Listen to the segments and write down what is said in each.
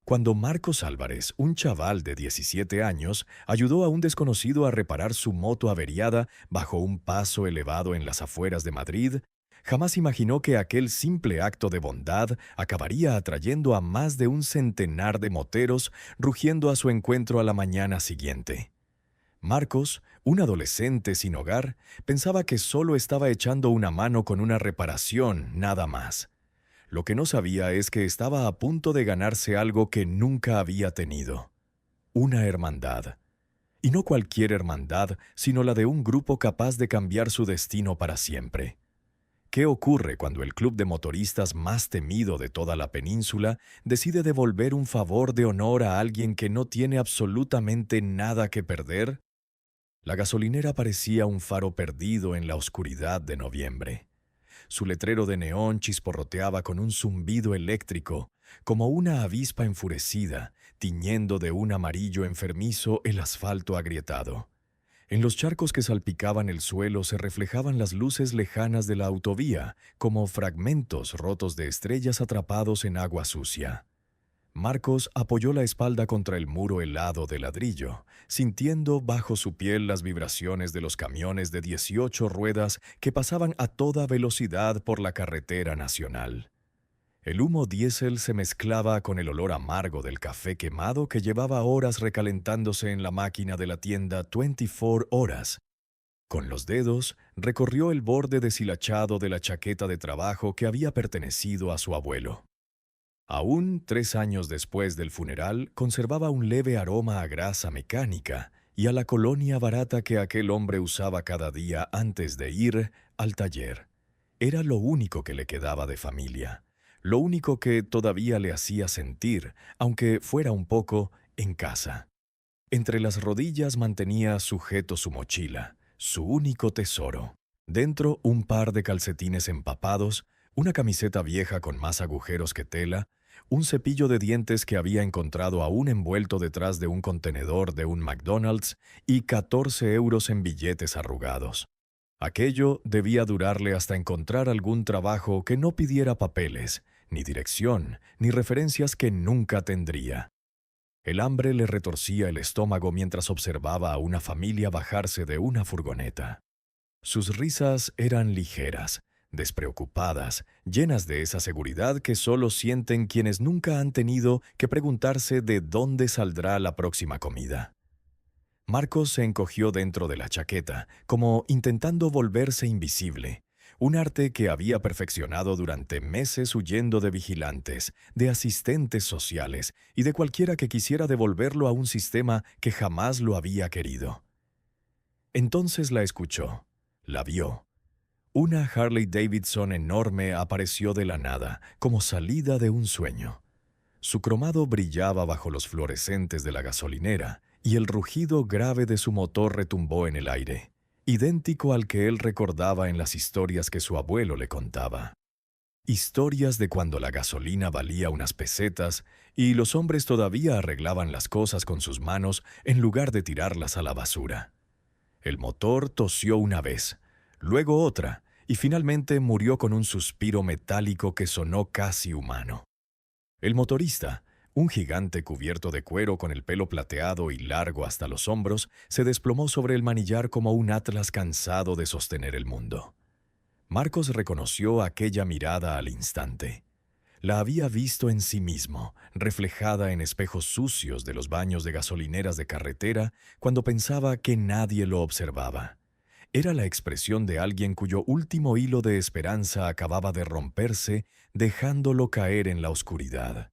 Cuando Marcos Álvarez, un chaval de 17 años, ayudó a un desconocido a reparar su moto averiada bajo un paso elevado en las afueras de Madrid, jamás imaginó que aquel simple acto de bondad acabaría atrayendo a más de un centenar de moteros rugiendo a su encuentro a la mañana siguiente. Marcos, un adolescente sin hogar, pensaba que solo estaba echando una mano con una reparación, nada más. Lo que no sabía es que estaba a punto de ganarse algo que nunca había tenido: una hermandad. Y no cualquier hermandad, sino la de un grupo capaz de cambiar su destino para siempre. ¿Qué ocurre cuando el club de motoristas más temido de toda la península decide devolver un favor de honor a alguien que no tiene absolutamente nada que perder? La gasolinera parecía un faro perdido en la oscuridad de noviembre. Su letrero de neón chisporroteaba con un zumbido eléctrico, como una avispa enfurecida, tiñendo de un amarillo enfermizo el asfalto agrietado. En los charcos que salpicaban el suelo se reflejaban las luces lejanas de la autovía, como fragmentos rotos de estrellas atrapados en agua sucia. Marcos apoyó la espalda contra el muro helado de ladrillo, sintiendo bajo su piel las vibraciones de los camiones de 18 ruedas que pasaban a toda velocidad por la carretera nacional. El humo diésel se mezclaba con el olor amargo del café quemado que llevaba horas recalentándose en la máquina de la tienda 24 horas. Con los dedos recorrió el borde deshilachado de la chaqueta de trabajo que había pertenecido a su abuelo. Aún 3 años después del funeral, conservaba un leve aroma a grasa mecánica y a la colonia barata que aquel hombre usaba cada día antes de ir al taller. Era lo único que le quedaba de familia, lo único que todavía le hacía sentir, aunque fuera un poco, en casa. Entre las rodillas mantenía sujeto su mochila, su único tesoro. Dentro, un par de calcetines empapados, una camiseta vieja con más agujeros que tela, un cepillo de dientes que había encontrado aún envuelto detrás de un contenedor de un McDonald's y 14 euros en billetes arrugados. Aquello debía durarle hasta encontrar algún trabajo que no pidiera papeles, ni dirección, ni referencias que nunca tendría. El hambre le retorcía el estómago mientras observaba a una familia bajarse de una furgoneta. Sus risas eran ligeras, despreocupadas, llenas de esa seguridad que solo sienten quienes nunca han tenido que preguntarse de dónde saldrá la próxima comida. Marcos se encogió dentro de la chaqueta, como intentando volverse invisible, un arte que había perfeccionado durante meses huyendo de vigilantes, de asistentes sociales y de cualquiera que quisiera devolverlo a un sistema que jamás lo había querido. Entonces la escuchó, la vio. Una Harley Davidson enorme apareció de la nada, como salida de un sueño. Su cromado brillaba bajo los fluorescentes de la gasolinera, y el rugido grave de su motor retumbó en el aire, idéntico al que él recordaba en las historias que su abuelo le contaba. Historias de cuando la gasolina valía unas pesetas y los hombres todavía arreglaban las cosas con sus manos en lugar de tirarlas a la basura. El motor tosió una vez, luego otra, y finalmente murió con un suspiro metálico que sonó casi humano. El motorista, un gigante cubierto de cuero con el pelo plateado y largo hasta los hombros, se desplomó sobre el manillar como un atlas cansado de sostener el mundo. Marcos reconoció aquella mirada al instante. La había visto en sí mismo, reflejada en espejos sucios de los baños de gasolineras de carretera, cuando pensaba que nadie lo observaba. Era la expresión de alguien cuyo último hilo de esperanza acababa de romperse, dejándolo caer en la oscuridad.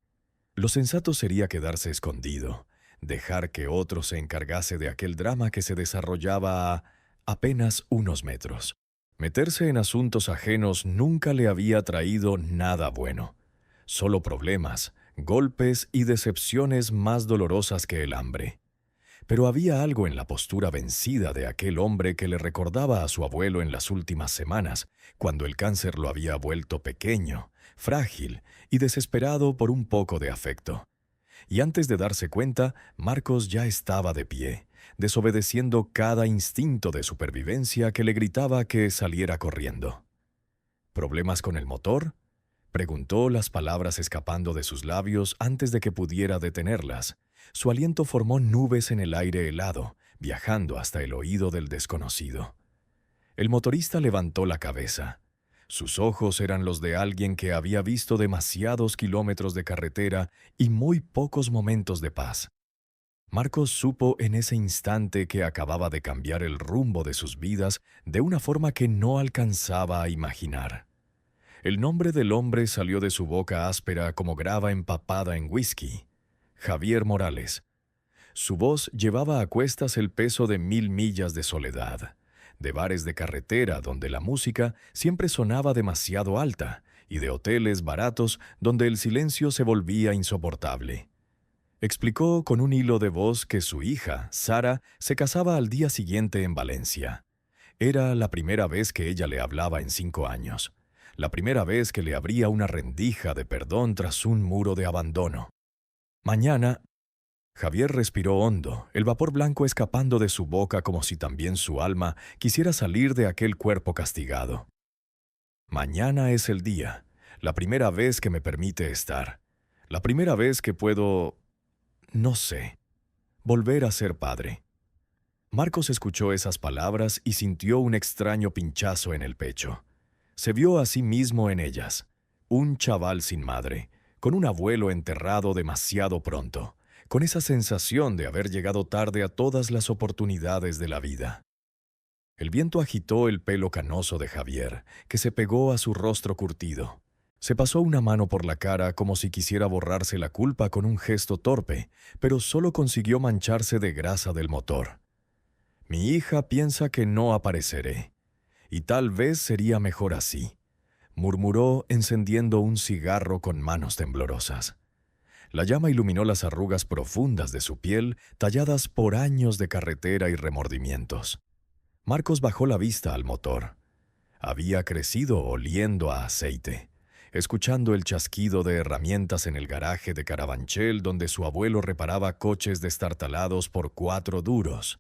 Lo sensato sería quedarse escondido, dejar que otro se encargase de aquel drama que se desarrollaba a apenas unos metros. Meterse en asuntos ajenos nunca le había traído nada bueno. Solo problemas, golpes y decepciones más dolorosas que el hambre. Pero había algo en la postura vencida de aquel hombre que le recordaba a su abuelo en las últimas semanas, cuando el cáncer lo había vuelto pequeño, frágil y desesperado por un poco de afecto. Y antes de darse cuenta, Marcos ya estaba de pie, desobedeciendo cada instinto de supervivencia que le gritaba que saliera corriendo. ¿Problemas con el motor? Preguntó, las palabras escapando de sus labios antes de que pudiera detenerlas. Su aliento formó nubes en el aire helado, viajando hasta el oído del desconocido. El motorista levantó la cabeza. Sus ojos eran los de alguien que había visto demasiados kilómetros de carretera y muy pocos momentos de paz. Marcos supo en ese instante que acababa de cambiar el rumbo de sus vidas de una forma que no alcanzaba a imaginar. El nombre del hombre salió de su boca áspera como grava empapada en whisky. Javier Morales. Su voz llevaba a cuestas el peso de 1000 millas de soledad, de bares de carretera donde la música siempre sonaba demasiado alta y de hoteles baratos donde el silencio se volvía insoportable. Explicó con un hilo de voz que su hija, Sara, se casaba al día siguiente en Valencia. Era la primera vez que ella le hablaba en 5 años. La primera vez que le abría una rendija de perdón tras un muro de abandono. Mañana. Javier respiró hondo, el vapor blanco escapando de su boca como si también su alma quisiera salir de aquel cuerpo castigado. Mañana es el día, la primera vez que me permite estar. La primera vez que puedo, no sé, volver a ser padre. Marcos escuchó esas palabras y sintió un extraño pinchazo en el pecho. Se vio a sí mismo en ellas, un chaval sin madre, con un abuelo enterrado demasiado pronto, con esa sensación de haber llegado tarde a todas las oportunidades de la vida. El viento agitó el pelo canoso de Javier, que se pegó a su rostro curtido. Se pasó una mano por la cara como si quisiera borrarse la culpa con un gesto torpe, pero solo consiguió mancharse de grasa del motor. Mi hija piensa que no apareceré, y tal vez sería mejor así, murmuró encendiendo un cigarro con manos temblorosas. La llama iluminó las arrugas profundas de su piel, talladas por años de carretera y remordimientos. Marcos bajó la vista al motor. Había crecido oliendo a aceite, escuchando el chasquido de herramientas en el garaje de Carabanchel donde su abuelo reparaba coches destartalados por 4 duros.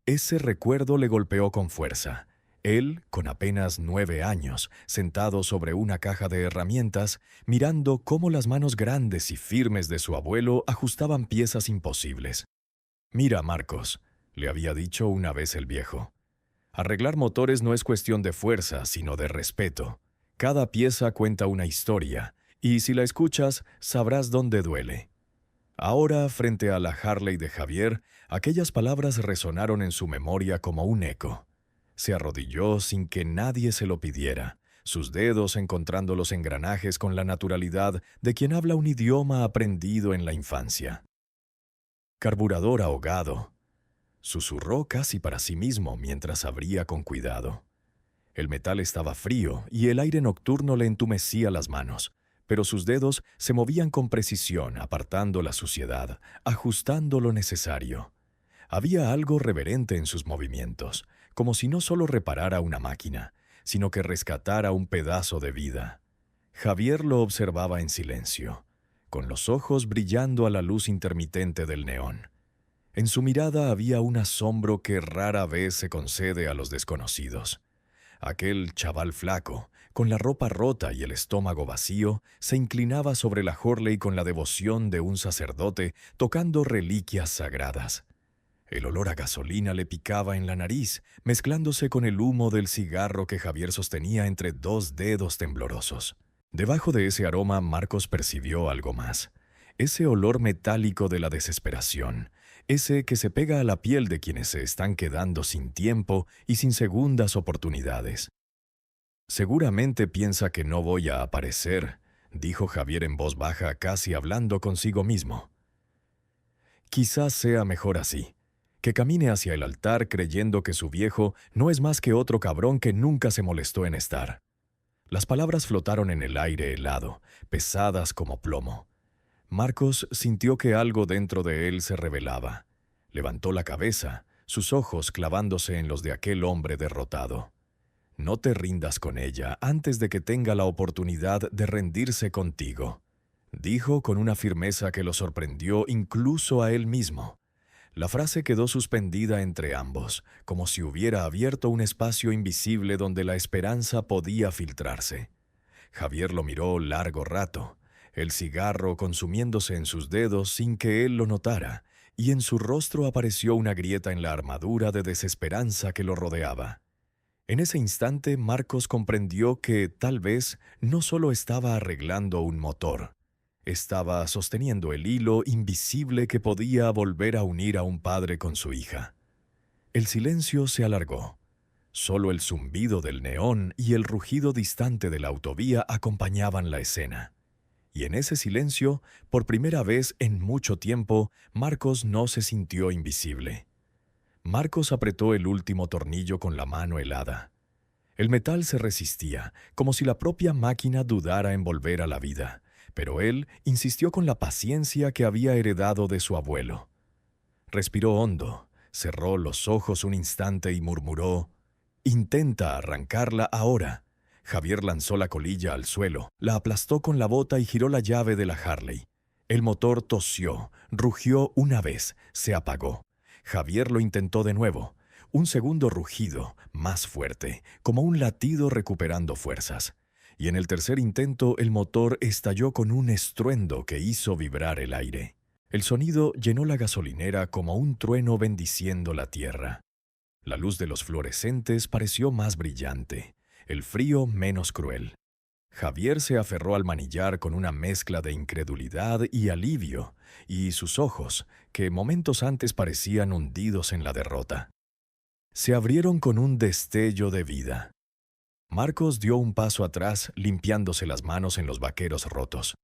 Ese recuerdo le golpeó con fuerza. Él, con apenas 9 años, sentado sobre una caja de herramientas, mirando cómo las manos grandes y firmes de su abuelo ajustaban piezas imposibles. «Mira, Marcos», le había dicho una vez el viejo. «Arreglar motores no es cuestión de fuerza, sino de respeto. Cada pieza cuenta una historia, y si la escuchas, sabrás dónde duele». Ahora, frente a la Harley de Javier, aquellas palabras resonaron en su memoria como un eco. Se arrodilló sin que nadie se lo pidiera, sus dedos encontrando los engranajes con la naturalidad de quien habla un idioma aprendido en la infancia. «Carburador ahogado», susurró casi para sí mismo mientras abría con cuidado. El metal estaba frío y el aire nocturno le entumecía las manos, pero sus dedos se movían con precisión, apartando la suciedad, ajustando lo necesario. Había algo reverente en sus movimientos, como si no solo reparara una máquina, sino que rescatara un pedazo de vida. Javier lo observaba en silencio, con los ojos brillando a la luz intermitente del neón. En su mirada había un asombro que rara vez se concede a los desconocidos. Aquel chaval flaco, con la ropa rota y el estómago vacío, se inclinaba sobre la Harley con la devoción de un sacerdote tocando reliquias sagradas. El olor a gasolina le picaba en la nariz, mezclándose con el humo del cigarro que Javier sostenía entre 2 dedos temblorosos. Debajo de ese aroma, Marcos percibió algo más. Ese olor metálico de la desesperación, ese que se pega a la piel de quienes se están quedando sin tiempo y sin segundas oportunidades. «Seguramente piensa que no voy a aparecer», dijo Javier en voz baja, casi hablando consigo mismo. «Quizás sea mejor así, que camine hacia el altar creyendo que su viejo no es más que otro cabrón que nunca se molestó en estar». Las palabras flotaron en el aire helado, pesadas como plomo. Marcos sintió que algo dentro de él se rebelaba. Levantó la cabeza, sus ojos clavándose en los de aquel hombre derrotado. «No te rindas con ella antes de que tenga la oportunidad de rendirse contigo», dijo con una firmeza que lo sorprendió incluso a él mismo. La frase quedó suspendida entre ambos, como si hubiera abierto un espacio invisible donde la esperanza podía filtrarse. Javier lo miró largo rato, el cigarro consumiéndose en sus dedos sin que él lo notara, y en su rostro apareció una grieta en la armadura de desesperanza que lo rodeaba. En ese instante, Marcos comprendió que, tal vez, no solo estaba arreglando un motor, estaba sosteniendo el hilo invisible que podía volver a unir a un padre con su hija. El silencio se alargó. Solo el zumbido del neón y el rugido distante de la autovía acompañaban la escena. Y en ese silencio, por primera vez en mucho tiempo, Marcos no se sintió invisible. Marcos apretó el último tornillo con la mano helada. El metal se resistía, como si la propia máquina dudara en volver a la vida, pero él insistió con la paciencia que había heredado de su abuelo. Respiró hondo, cerró los ojos un instante y murmuró: «Intenta arrancarla ahora». Javier lanzó la colilla al suelo, la aplastó con la bota y giró la llave de la Harley. El motor tosió, rugió una vez, se apagó. Javier lo intentó de nuevo. Un segundo rugido, más fuerte, como un latido recuperando fuerzas. Y en el tercer intento el motor estalló con un estruendo que hizo vibrar el aire. El sonido llenó la gasolinera como un trueno bendiciendo la tierra. La luz de los fluorescentes pareció más brillante, el frío menos cruel. Javier se aferró al manillar con una mezcla de incredulidad y alivio, y sus ojos, que momentos antes parecían hundidos en la derrota, se abrieron con un destello de vida. Marcos dio un paso atrás, limpiándose las manos en los vaqueros rotos.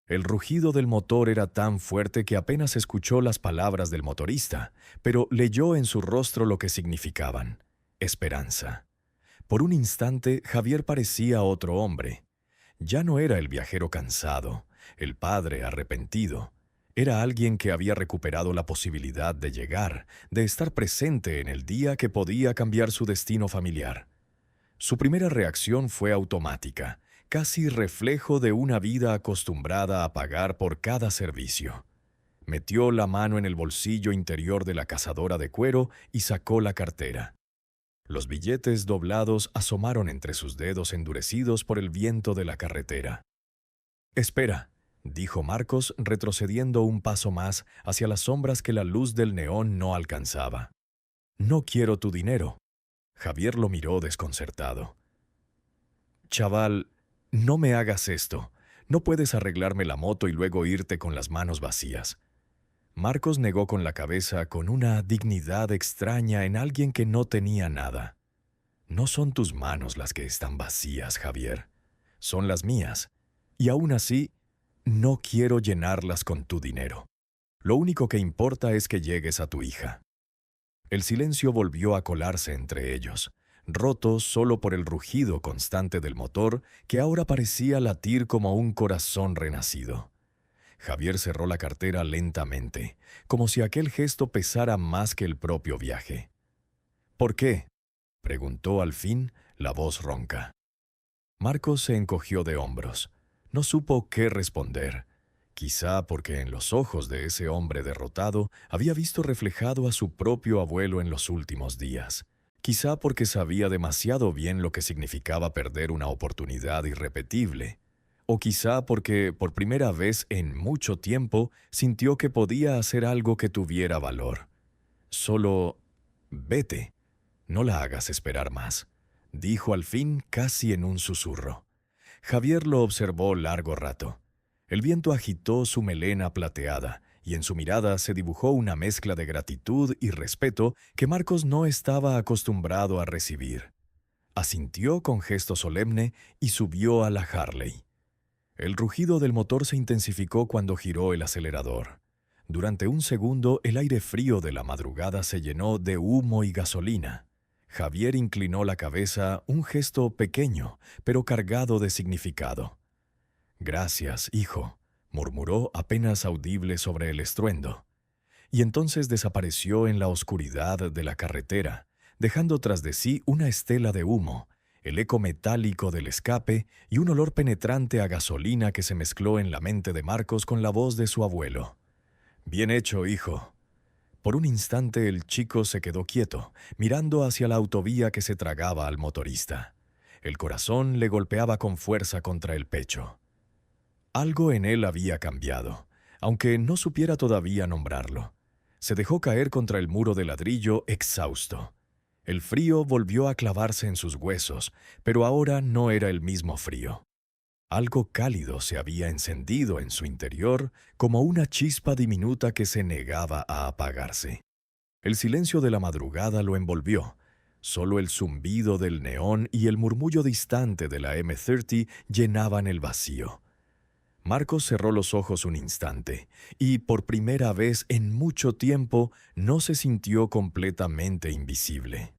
El rugido del motor era tan fuerte que apenas escuchó las palabras del motorista, pero leyó en su rostro lo que significaban: esperanza. Por un instante, Javier parecía otro hombre. Ya no era el viajero cansado, el padre arrepentido. Era alguien que había recuperado la posibilidad de llegar, de estar presente en el día que podía cambiar su destino familiar. Su primera reacción fue automática, casi reflejo de una vida acostumbrada a pagar por cada servicio. Metió la mano en el bolsillo interior de la cazadora de cuero y sacó la cartera. Los billetes doblados asomaron entre sus dedos endurecidos por el viento de la carretera. «Espera», dijo Marcos, retrocediendo un paso más hacia las sombras que la luz del neón no alcanzaba. «No quiero tu dinero». Javier lo miró desconcertado. «Chaval, no me hagas esto. No puedes arreglarme la moto y luego irte con las manos vacías». Marcos negó con la cabeza, con una dignidad extraña en alguien que no tenía nada. «No son tus manos las que están vacías, Javier. Son las mías. Y aún así, no quiero llenarlas con tu dinero. Lo único que importa es que llegues a tu hija». El silencio volvió a colarse entre ellos, roto solo por el rugido constante del motor que ahora parecía latir como un corazón renacido. Javier cerró la cartera lentamente, como si aquel gesto pesara más que el propio viaje. «¿Por qué?», preguntó al fin, la voz ronca. Marcos se encogió de hombros. No supo qué responder. Quizá porque en los ojos de ese hombre derrotado había visto reflejado a su propio abuelo en los últimos días. Quizá porque sabía demasiado bien lo que significaba perder una oportunidad irrepetible. O quizá porque, por primera vez en mucho tiempo, sintió que podía hacer algo que tuviera valor. «Solo vete. No la hagas esperar más», dijo al fin casi en un susurro. Javier lo observó largo rato. El viento agitó su melena plateada, y en su mirada se dibujó una mezcla de gratitud y respeto que Marcos no estaba acostumbrado a recibir. Asintió con gesto solemne y subió a la Harley. El rugido del motor se intensificó cuando giró el acelerador. Durante un segundo, el aire frío de la madrugada se llenó de humo y gasolina. Javier inclinó la cabeza, un gesto pequeño, pero cargado de significado. «Gracias, hijo», murmuró apenas audible sobre el estruendo. Y entonces desapareció en la oscuridad de la carretera, dejando tras de sí una estela de humo, el eco metálico del escape y un olor penetrante a gasolina que se mezcló en la mente de Marcos con la voz de su abuelo. «Bien hecho, hijo». Por un instante el chico se quedó quieto, mirando hacia la autovía que se tragaba al motorista. El corazón le golpeaba con fuerza contra el pecho. Algo en él había cambiado, aunque no supiera todavía nombrarlo. Se dejó caer contra el muro de ladrillo exhausto. El frío volvió a clavarse en sus huesos, pero ahora no era el mismo frío. Algo cálido se había encendido en su interior como una chispa diminuta que se negaba a apagarse. El silencio de la madrugada lo envolvió. Solo el zumbido del neón y el murmullo distante de la M30 llenaban el vacío. Marcos cerró los ojos un instante y, por primera vez en mucho tiempo, no se sintió completamente invisible.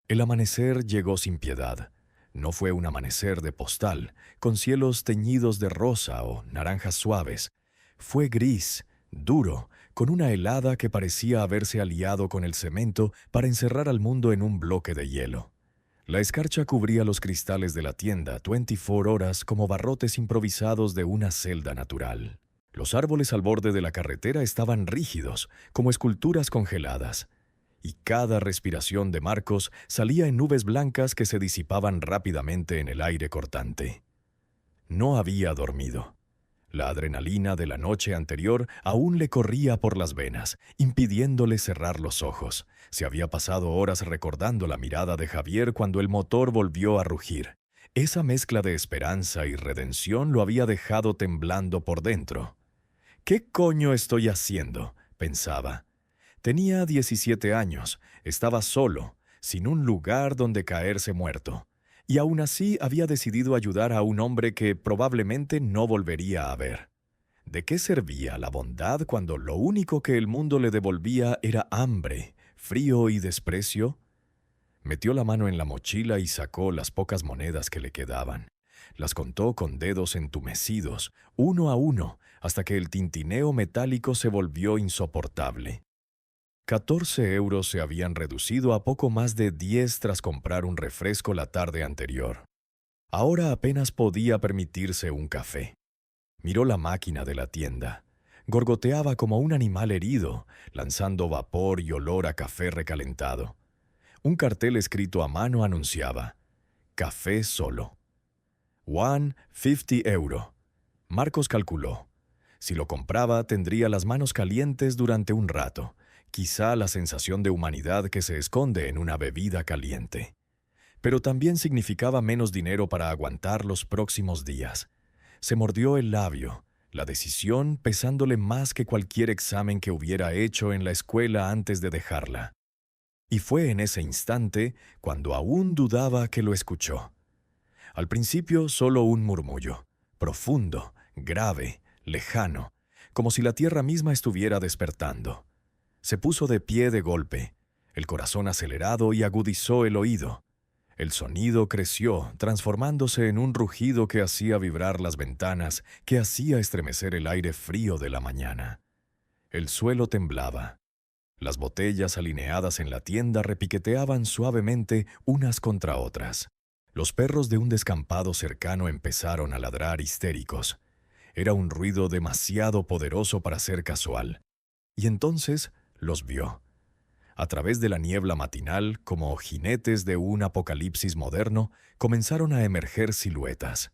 El amanecer llegó sin piedad. No fue un amanecer de postal, con cielos teñidos de rosa o naranjas suaves. Fue gris, duro, con una helada que parecía haberse aliado con el cemento para encerrar al mundo en un bloque de hielo. La escarcha cubría los cristales de la tienda 24 horas como barrotes improvisados de una celda natural. Los árboles al borde de la carretera estaban rígidos, como esculturas congeladas, y cada respiración de Marcos salía en nubes blancas que se disipaban rápidamente en el aire cortante. No había dormido. La adrenalina de la noche anterior aún le corría por las venas, impidiéndole cerrar los ojos. Se había pasado horas recordando la mirada de Javier cuando el motor volvió a rugir. Esa mezcla de esperanza y redención lo había dejado temblando por dentro. ¿Qué coño estoy haciendo?, pensaba. Tenía 17 años, estaba solo, sin un lugar donde caerse muerto. Y aún así había decidido ayudar a un hombre que probablemente no volvería a ver. ¿De qué servía la bondad cuando lo único que el mundo le devolvía era hambre, frío y desprecio? Metió la mano en la mochila y sacó las pocas monedas que le quedaban. Las contó con dedos entumecidos, uno a uno, hasta que el tintineo metálico se volvió insoportable. 14 euros se habían reducido a poco más de 10 tras comprar un refresco la tarde anterior. Ahora apenas podía permitirse un café. Miró la máquina de la tienda. Gorgoteaba como un animal herido, lanzando vapor y olor a café recalentado. Un cartel escrito a mano anunciaba: «Café solo». 150 euro. Marcos calculó. Si lo compraba, tendría las manos calientes durante un rato. Quizá la sensación de humanidad que se esconde en una bebida caliente. Pero también significaba menos dinero para aguantar los próximos días. Se mordió el labio, la decisión pesándole más que cualquier examen que hubiera hecho en la escuela antes de dejarla. Y fue en ese instante cuando aún dudaba que lo escuchó. Al principio solo un murmullo, profundo, grave, lejano, como si la tierra misma estuviera despertando. Se puso de pie de golpe, el corazón acelerado y agudizó el oído. El sonido creció, transformándose en un rugido que hacía vibrar las ventanas, que hacía estremecer el aire frío de la mañana. El suelo temblaba. Las botellas alineadas en la tienda repiqueteaban suavemente unas contra otras. Los perros de un descampado cercano empezaron a ladrar histéricos. Era un ruido demasiado poderoso para ser casual. Y entonces los vio. A través de la niebla matinal, como jinetes de un apocalipsis moderno, comenzaron a emerger siluetas.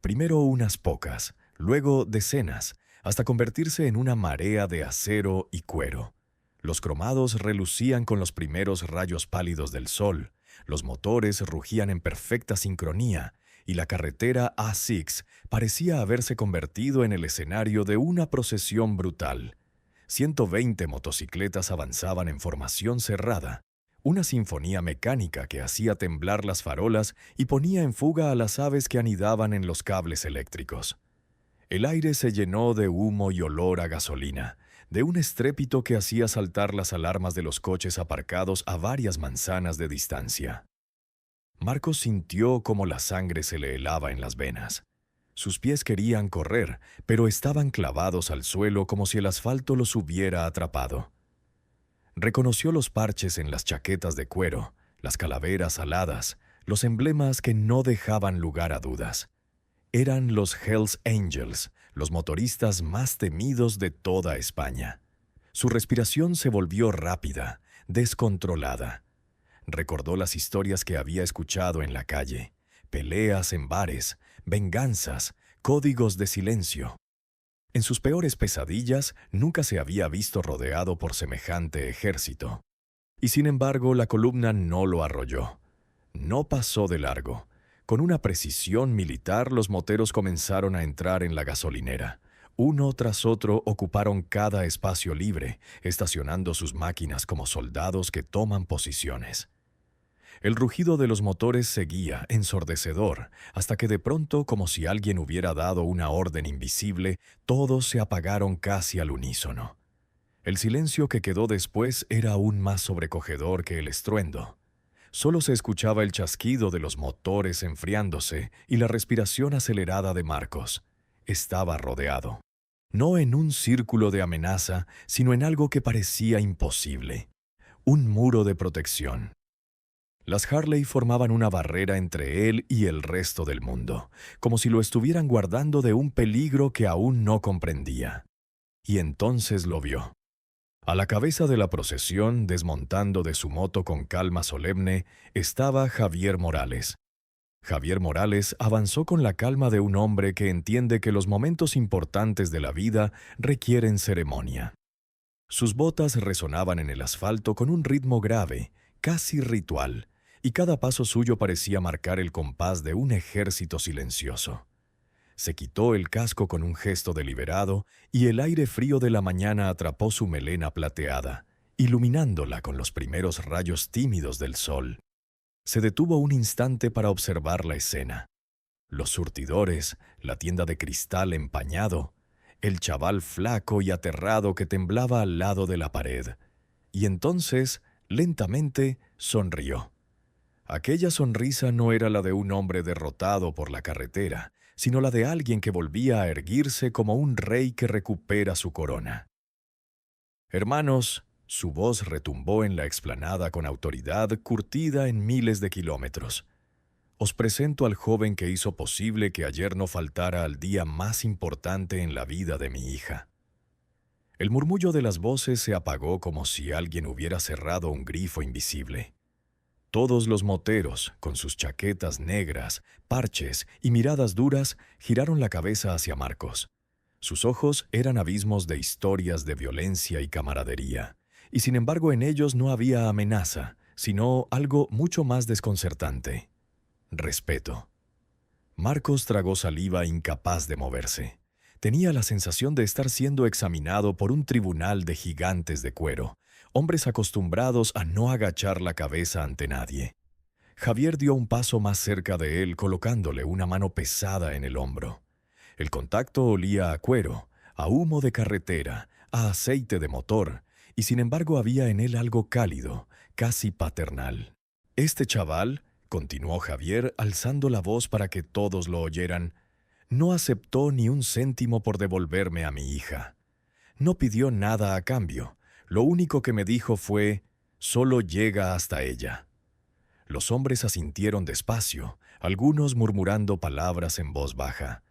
Primero unas pocas, luego decenas, hasta convertirse en una marea de acero y cuero. Los cromados relucían con los primeros rayos pálidos del sol, los motores rugían en perfecta sincronía, y la carretera A6 parecía haberse convertido en el escenario de una procesión brutal. 120 motocicletas avanzaban en formación cerrada, una sinfonía mecánica que hacía temblar las farolas y ponía en fuga a las aves que anidaban en los cables eléctricos. El aire se llenó de humo y olor a gasolina, de un estrépito que hacía saltar las alarmas de los coches aparcados a varias manzanas de distancia. Marcos sintió cómo la sangre se le helaba en las venas. Sus pies querían correr, pero estaban clavados al suelo como si el asfalto los hubiera atrapado. Reconoció los parches en las chaquetas de cuero, las calaveras aladas, los emblemas que no dejaban lugar a dudas. Eran los Hells Angels, los motoristas más temidos de toda España. Su respiración se volvió rápida, descontrolada. Recordó las historias que había escuchado en la calle, peleas en bares, venganzas, códigos de silencio. En sus peores pesadillas nunca se había visto rodeado por semejante ejército. Y sin embargo, la columna no lo arrolló. No pasó de largo. Con una precisión militar, los moteros comenzaron a entrar en la gasolinera. Uno tras otro ocuparon cada espacio libre, estacionando sus máquinas como soldados que toman posiciones. El rugido de los motores seguía, ensordecedor, hasta que de pronto, como si alguien hubiera dado una orden invisible, todos se apagaron casi al unísono. El silencio que quedó después era aún más sobrecogedor que el estruendo. Solo se escuchaba el chasquido de los motores enfriándose y la respiración acelerada de Marcos. Estaba rodeado. No en un círculo de amenaza, sino en algo que parecía imposible. Un muro de protección. Las Harley formaban una barrera entre él y el resto del mundo, como si lo estuvieran guardando de un peligro que aún no comprendía. Y entonces lo vio. A la cabeza de la procesión, desmontando de su moto con calma solemne, estaba Javier Morales. Javier Morales avanzó con la calma de un hombre que entiende que los momentos importantes de la vida requieren ceremonia. Sus botas resonaban en el asfalto con un ritmo grave, casi ritual, y cada paso suyo parecía marcar el compás de un ejército silencioso. Se quitó el casco con un gesto deliberado y el aire frío de la mañana atrapó su melena plateada, iluminándola con los primeros rayos tímidos del sol. Se detuvo un instante para observar la escena. Los surtidores, la tienda de cristal empañado, el chaval flaco y aterrado que temblaba al lado de la pared. Y entonces, lentamente, sonrió. Aquella sonrisa no era la de un hombre derrotado por la carretera, sino la de alguien que volvía a erguirse como un rey que recupera su corona. «Hermanos», su voz retumbó en la explanada con autoridad curtida en miles de kilómetros. «Os presento al joven que hizo posible que ayer no faltara al día más importante en la vida de mi hija». El murmullo de las voces se apagó como si alguien hubiera cerrado un grifo invisible. Todos los moteros, con sus chaquetas negras, parches y miradas duras, giraron la cabeza hacia Marcos. Sus ojos eran abismos de historias de violencia y camaradería, y sin embargo en ellos no había amenaza, sino algo mucho más desconcertante: respeto. Marcos tragó saliva incapaz de moverse. Tenía la sensación de estar siendo examinado por un tribunal de gigantes de cuero, hombres acostumbrados a no agachar la cabeza ante nadie. Javier dio un paso más cerca de él, colocándole una mano pesada en el hombro. El contacto olía a cuero, a humo de carretera, a aceite de motor, y sin embargo había en él algo cálido, casi paternal. «Este chaval», continuó Javier, alzando la voz para que todos lo oyeran, «no aceptó ni un céntimo por devolverme a mi hija. No pidió nada a cambio. Lo único que me dijo fue: solo llega hasta ella». Los hombres asintieron despacio, algunos murmurando palabras en voz baja.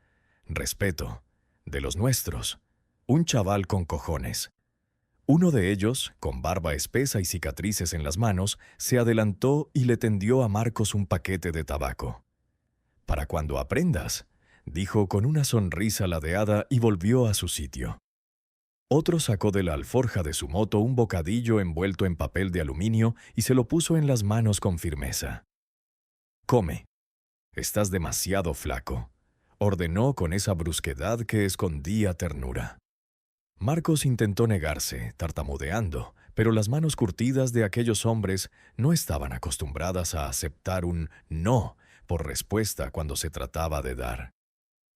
«Respeto. De los nuestros. Un chaval con cojones». Uno de ellos, con barba espesa y cicatrices en las manos, se adelantó y le tendió a Marcos un paquete de tabaco. «Para cuando aprendas», dijo con una sonrisa ladeada y volvió a su sitio. Otro sacó de la alforja de su moto un bocadillo envuelto en papel de aluminio y se lo puso en las manos con firmeza. «Come. Estás demasiado flaco», ordenó con esa brusquedad que escondía ternura. Marcos intentó negarse, tartamudeando, pero las manos curtidas de aquellos hombres no estaban acostumbradas a aceptar un «no» por respuesta cuando se trataba de dar.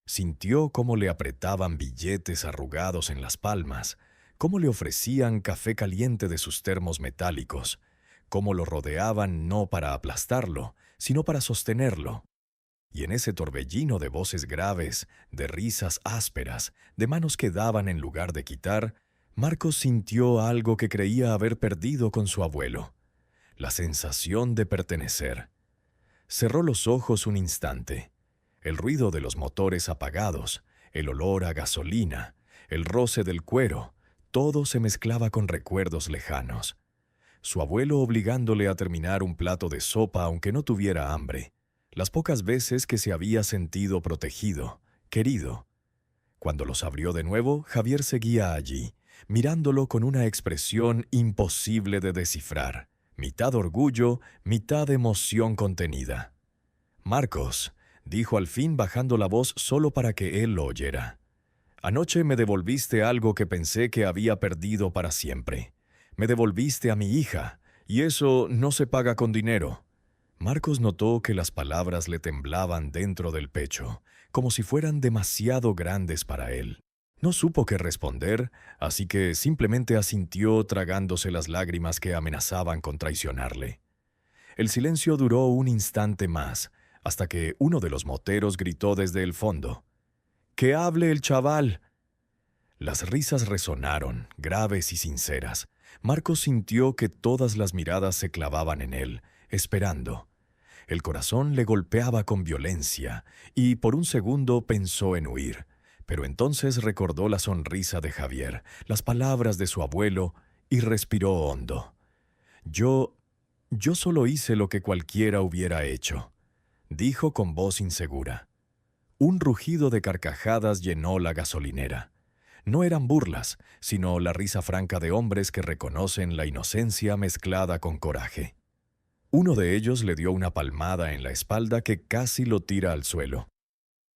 Sintió cómo le apretaban billetes arrugados en las palmas, cómo le ofrecían café caliente de sus termos metálicos, cómo lo rodeaban no para aplastarlo, sino para sostenerlo. Y en ese torbellino de voces graves, de risas ásperas, de manos que daban en lugar de quitar, Marcos sintió algo que creía haber perdido con su abuelo: la sensación de pertenecer. Cerró los ojos un instante. El ruido de los motores apagados, el olor a gasolina, el roce del cuero, todo se mezclaba con recuerdos lejanos. su abuelo obligándole a terminar un plato de sopa aunque no tuviera hambre, las pocas veces que se había sentido protegido, querido. Cuando los abrió de nuevo, Javier seguía allí, mirándolo con una expresión imposible de descifrar, mitad orgullo, mitad emoción contenida. «Marcos», dijo al fin bajando la voz solo para que él lo oyera. «Anoche me devolviste algo que pensé que había perdido para siempre. Me devolviste a mi hija, y eso no se paga con dinero». Marcos notó que las palabras le temblaban dentro del pecho, como si fueran demasiado grandes para él. No supo qué responder, así que simplemente asintió tragándose las lágrimas que amenazaban con traicionarle. El silencio duró un instante más, hasta que uno de los moteros gritó desde el fondo: «¡Que hable el chaval!». Las risas resonaron, graves y sinceras. Marcos sintió que todas las miradas se clavaban en él, esperando. El corazón le golpeaba con violencia, y por un segundo pensó en huir. Pero entonces recordó la sonrisa de Javier, las palabras de su abuelo, y respiró hondo. Yo solo hice lo que cualquiera hubiera hecho», dijo con voz insegura. Un rugido de carcajadas llenó la gasolinera. No eran burlas, sino la risa franca de hombres que reconocen la inocencia mezclada con coraje. Uno de ellos le dio una palmada en la espalda que casi lo tira al suelo.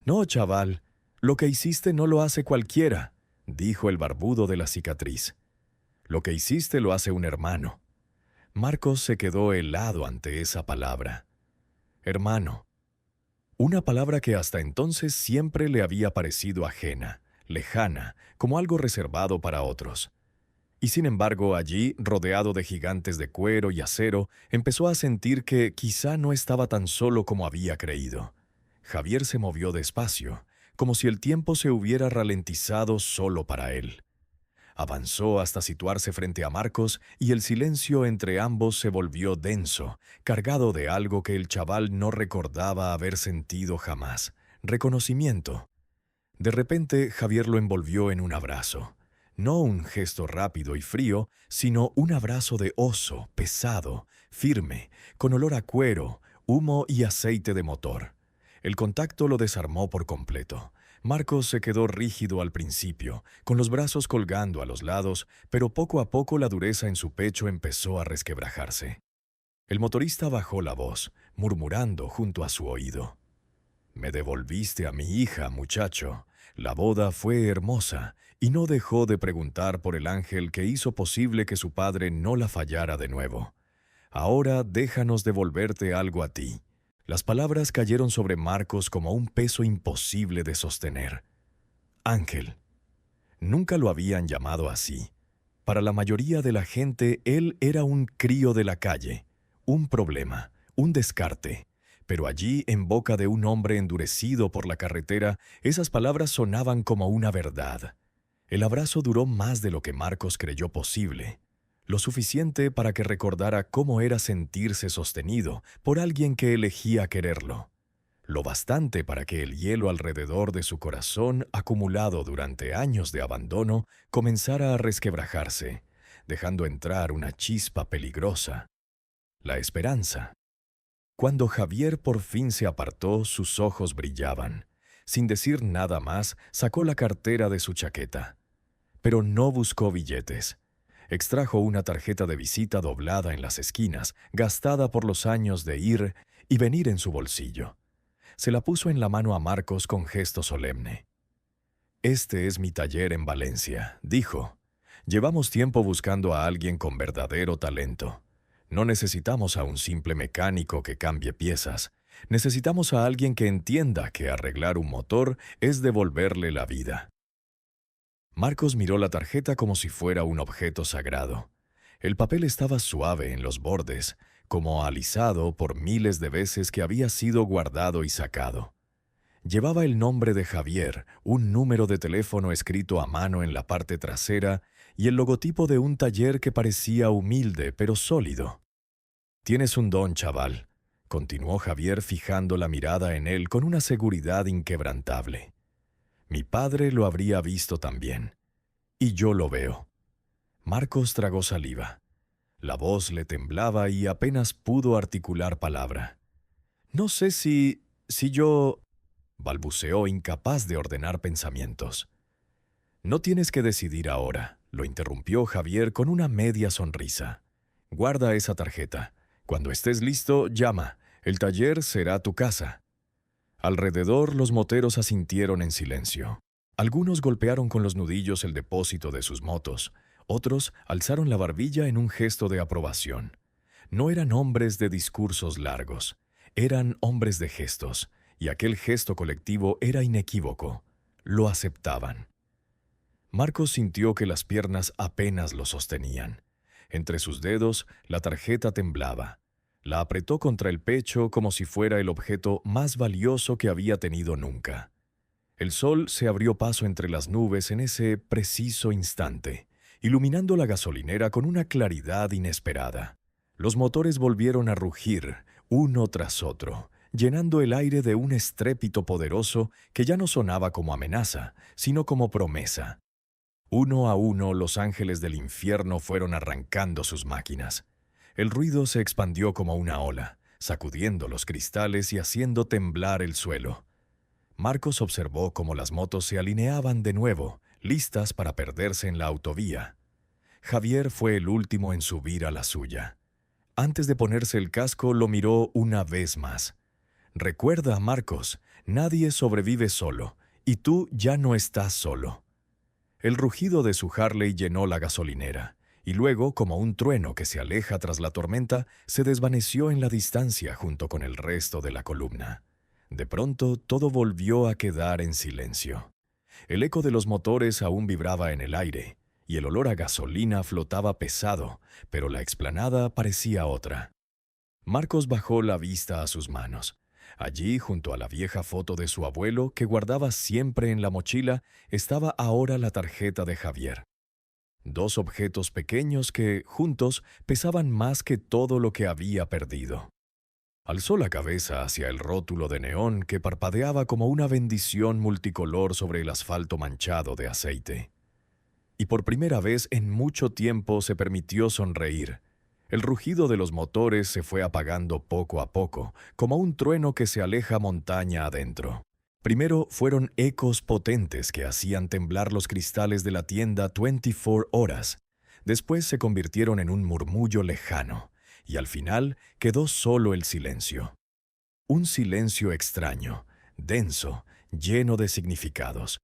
«No, chaval, lo que hiciste no lo hace cualquiera», dijo el barbudo de la cicatriz. «Lo que hiciste lo hace un hermano». Marcos se quedó helado ante esa palabra. Hermano. Una palabra que hasta entonces siempre le había parecido ajena, lejana, como algo reservado para otros. Y sin embargo, allí, rodeado de gigantes de cuero y acero, empezó a sentir que quizá no estaba tan solo como había creído. Javier se movió despacio, como si el tiempo se hubiera ralentizado solo para él. Avanzó hasta situarse frente a Marcos y el silencio entre ambos se volvió denso, cargado de algo que el chaval no recordaba haber sentido jamás: reconocimiento. De repente, Javier lo envolvió en un abrazo. No un gesto rápido y frío, sino un abrazo de oso, pesado, firme, con olor a cuero, humo y aceite de motor. El contacto lo desarmó por completo. Marcos se quedó rígido al principio, con los brazos colgando a los lados, pero poco a poco la dureza en su pecho empezó a resquebrajarse. El motorista bajó la voz, murmurando junto a su oído: «Me devolviste a mi hija, muchacho. La boda fue hermosa, y no dejó de preguntar por el ángel que hizo posible que su padre no la fallara de nuevo. Ahora déjanos devolverte algo a ti». Las palabras cayeron sobre Marcos como un peso imposible de sostener. Ángel. Nunca lo habían llamado así. Para la mayoría de la gente, él era un crío de la calle, un problema, un descarte. Pero allí, en boca de un hombre endurecido por la carretera, esas palabras sonaban como una verdad. El abrazo duró más de lo que Marcos creyó posible. Lo suficiente para que recordara cómo era sentirse sostenido por alguien que elegía quererlo. Lo bastante para que el hielo alrededor de su corazón, acumulado durante años de abandono, comenzara a resquebrajarse, dejando entrar una chispa peligrosa: la esperanza. Cuando Javier por fin se apartó, sus ojos brillaban. Sin decir nada más, sacó la cartera de su chaqueta. Pero no buscó billetes. Extrajo una tarjeta de visita doblada en las esquinas, gastada por los años de ir y venir en su bolsillo. Se la puso en la mano a Marcos con gesto solemne. «Este es mi taller en Valencia», dijo. «Llevamos tiempo buscando a alguien con verdadero talento. No necesitamos a un simple mecánico que cambie piezas. Necesitamos a alguien que entienda que arreglar un motor es devolverle la vida». Marcos miró la tarjeta como si fuera un objeto sagrado. El papel estaba suave en los bordes, como alisado por miles de veces que había sido guardado y sacado. Llevaba el nombre de Javier, un número de teléfono escrito a mano en la parte trasera y el logotipo de un taller que parecía humilde pero sólido. «Tienes un don, chaval», continuó Javier fijando la mirada en él con una seguridad inquebrantable. «Mi padre lo habría visto también. Y yo lo veo». Marcos tragó saliva. La voz le temblaba y apenas pudo articular palabra. «No sé si yo...» balbuceó, incapaz de ordenar pensamientos. «No tienes que decidir ahora», lo interrumpió Javier con una media sonrisa. «Guarda esa tarjeta. Cuando estés listo, llama. El taller será tu casa». Alrededor, los moteros asintieron en silencio. Algunos golpearon con los nudillos el depósito de sus motos. Otros alzaron la barbilla en un gesto de aprobación. No eran hombres de discursos largos. Eran hombres de gestos, y aquel gesto colectivo era inequívoco. Lo aceptaban. Marcos sintió que las piernas apenas lo sostenían. Entre sus dedos, la tarjeta temblaba. La apretó contra el pecho como si fuera el objeto más valioso que había tenido nunca. El sol se abrió paso entre las nubes en ese preciso instante, iluminando la gasolinera con una claridad inesperada. Los motores volvieron a rugir, uno tras otro, llenando el aire de un estrépito poderoso que ya no sonaba como amenaza, sino como promesa. Uno a uno, los ángeles del infierno fueron arrancando sus máquinas. El ruido se expandió como una ola, sacudiendo los cristales y haciendo temblar el suelo. Marcos observó cómo las motos se alineaban de nuevo, listas para perderse en la autovía. Javier fue el último en subir a la suya. Antes de ponerse el casco, lo miró una vez más. «Recuerda, Marcos, nadie sobrevive solo, y tú ya no estás solo». El rugido de su Harley llenó la gasolinera, y luego, como un trueno que se aleja tras la tormenta, se desvaneció en la distancia junto con el resto de la columna. De pronto, todo volvió a quedar en silencio. El eco de los motores aún vibraba en el aire, y el olor a gasolina flotaba pesado, pero la explanada parecía otra. Marcos bajó la vista a sus manos. Allí, junto a la vieja foto de su abuelo, que guardaba siempre en la mochila, estaba ahora la tarjeta de Javier. Dos objetos pequeños que, juntos, pesaban más que todo lo que había perdido. Alzó la cabeza hacia el rótulo de neón que parpadeaba como una bendición multicolor sobre el asfalto manchado de aceite. Y por primera vez en mucho tiempo se permitió sonreír. El rugido de los motores se fue apagando poco a poco, como un trueno que se aleja montaña adentro. Primero fueron ecos potentes que hacían temblar los cristales de la tienda 24 horas. Después se convirtieron en un murmullo lejano, y al final quedó solo el silencio. Un silencio extraño, denso, lleno de significados.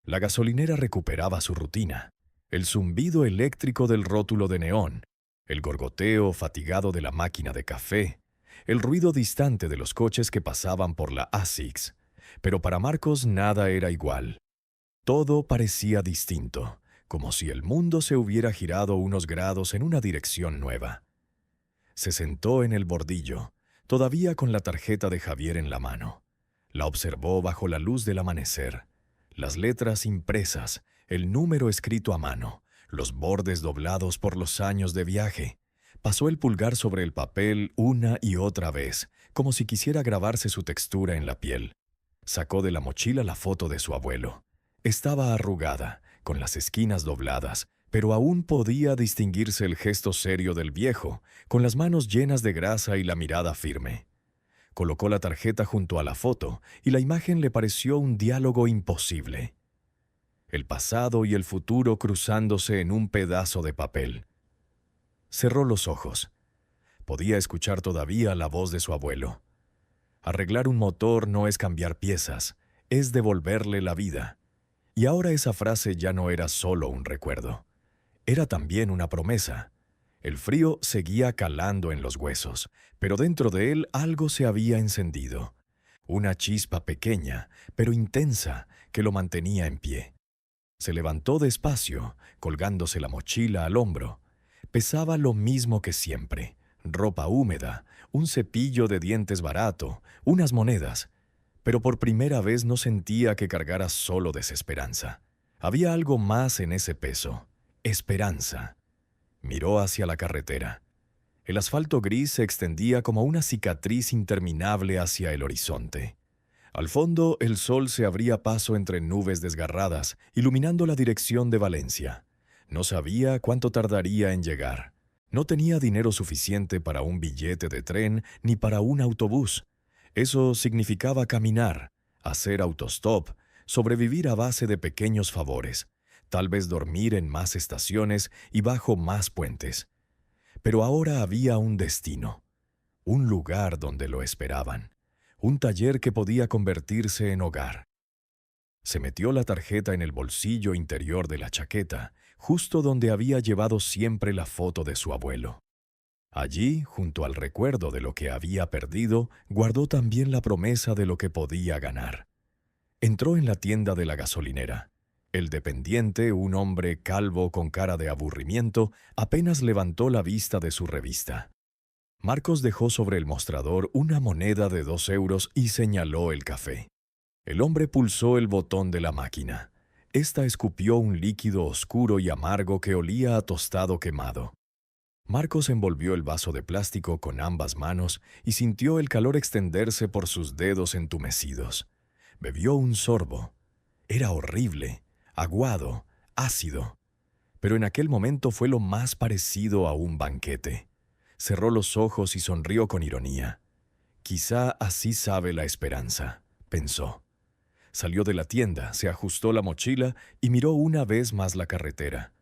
La gasolinera recuperaba su rutina. El zumbido eléctrico del rótulo de neón, el gorgoteo fatigado de la máquina de café, el ruido distante de los coches que pasaban por la A6. Pero para Marcos nada era igual. Todo parecía distinto, como si el mundo se hubiera girado unos grados en una dirección nueva. Se sentó en el bordillo, todavía con la tarjeta de Javier en la mano. La observó bajo la luz del amanecer. Las letras impresas, el número escrito a mano, los bordes doblados por los años de viaje. Pasó el pulgar sobre el papel una y otra vez, como si quisiera grabarse su textura en la piel. Sacó de la mochila la foto de su abuelo. Estaba arrugada, con las esquinas dobladas, pero aún podía distinguirse el gesto serio del viejo, con las manos llenas de grasa y la mirada firme. Colocó la tarjeta junto a la foto y la imagen le pareció un diálogo imposible. El pasado y el futuro cruzándose en un pedazo de papel. Cerró los ojos. Podía escuchar todavía la voz de su abuelo. Arreglar un motor no es cambiar piezas, es devolverle la vida. Y ahora esa frase ya no era solo un recuerdo. Era también una promesa. El frío seguía calando en los huesos, pero dentro de él algo se había encendido. Una chispa pequeña, pero intensa, que lo mantenía en pie. Se levantó despacio, colgándose la mochila al hombro. Pesaba lo mismo que siempre. Ropa húmeda, un cepillo de dientes barato, unas monedas. Pero por primera vez no sentía que cargara solo desesperanza. Había algo más en ese peso. Esperanza. Miró hacia la carretera. El asfalto gris se extendía como una cicatriz interminable hacia el horizonte. Al fondo, el sol se abría paso entre nubes desgarradas, iluminando la dirección de Valencia. No sabía cuánto tardaría en llegar. No tenía dinero suficiente para un billete de tren ni para un autobús. Eso significaba caminar, hacer autostop, sobrevivir a base de pequeños favores, tal vez dormir en más estaciones y bajo más puentes. Pero ahora había un destino, un lugar donde lo esperaban, un taller que podía convertirse en hogar. Se metió la tarjeta en el bolsillo interior de la chaqueta, justo donde había llevado siempre la foto de su abuelo. Allí, junto al recuerdo de lo que había perdido, guardó también la promesa de lo que podía ganar. Entró en la tienda de la gasolinera. El dependiente, un hombre calvo con cara de aburrimiento, apenas levantó la vista de su revista. Marcos dejó sobre el mostrador una moneda de 2 € y señaló el café. El hombre pulsó el botón de la máquina. Esta escupió un líquido oscuro y amargo que olía a tostado quemado. Marcos envolvió el vaso de plástico con ambas manos y sintió el calor extenderse por sus dedos entumecidos. Bebió un sorbo. Era horrible, aguado, ácido. Pero en aquel momento fue lo más parecido a un banquete. Cerró los ojos y sonrió con ironía. Quizá así sabe la esperanza, pensó. Salió de la tienda, se ajustó la mochila y miró una vez más la carretera.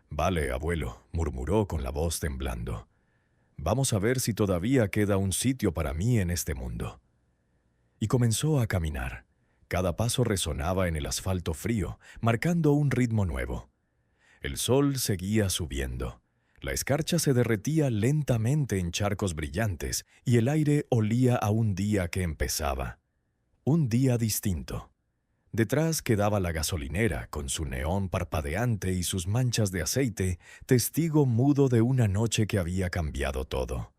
«Vale, abuelo», murmuró con la voz temblando. «Vamos a ver si todavía queda un sitio para mí en este mundo». Y comenzó a caminar. Cada paso resonaba en el asfalto frío, marcando un ritmo nuevo. El sol seguía subiendo. La escarcha se derretía lentamente en charcos brillantes y el aire olía a un día que empezaba. Un día distinto. Detrás quedaba la gasolinera, con su neón parpadeante y sus manchas de aceite, testigo mudo de una noche que había cambiado todo.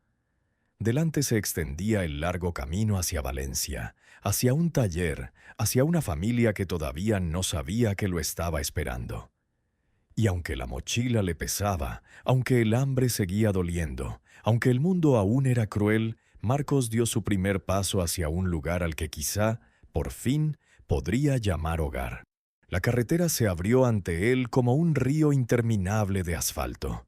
Delante se extendía el largo camino hacia Valencia, hacia un taller, hacia una familia que todavía no sabía que lo estaba esperando. Y aunque la mochila le pesaba, aunque el hambre seguía doliendo, aunque el mundo aún era cruel, Marcos dio su primer paso hacia un lugar al que quizá, por fin, podría llamar hogar. La carretera se abrió ante él como un río interminable de asfalto.